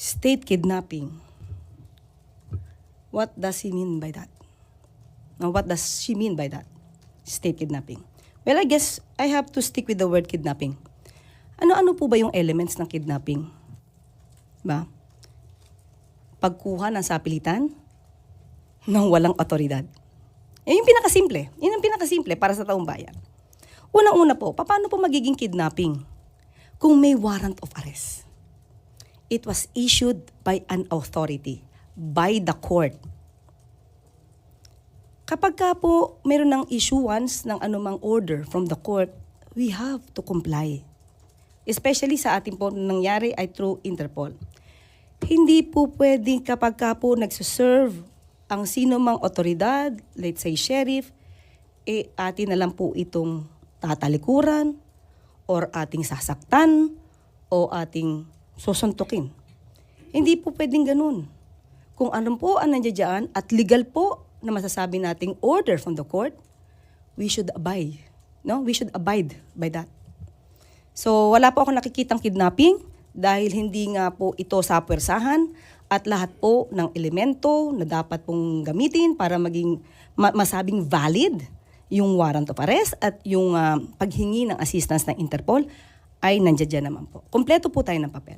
State kidnapping. What does he mean by that? Now, what does she mean by that? State kidnapping. Well, I guess I have to stick with the word kidnapping. Ano-ano po ba yung elements ng kidnapping? Ba? Pagkuha ng sapilitan ng walang otoridad. Yung pinakasimple. Yun ang pinakasimple para sa taong bayan. Unang-una po, paano po magiging kidnapping kung may warrant of arrest? It was issued by an authority, by the court. Kapag ka po meron ng issuance ng anumang order from the court, we have to comply. Especially sa ating po nangyari ay through Interpol. Hindi po pwedeng kapag ka po nagsuserve ang sino mang otoridad, let's say sheriff, atin na lang po itong tatalikuran or ating sasaktan o ating susuntukin. Hindi po pwedeng ganun. Kung ano po ang nandiyan at legal po na masasabi nating order from the court, we should abide. No? We should abide by that. So wala po ako nakikitang kidnapping dahil hindi nga po ito sa pwersahan at lahat po ng elemento na dapat pong gamitin para maging masabing valid yung warrant of arrest at yung paghingi ng assistance ng Interpol ay nandiyan naman po. Kompleto po tayo ng papel.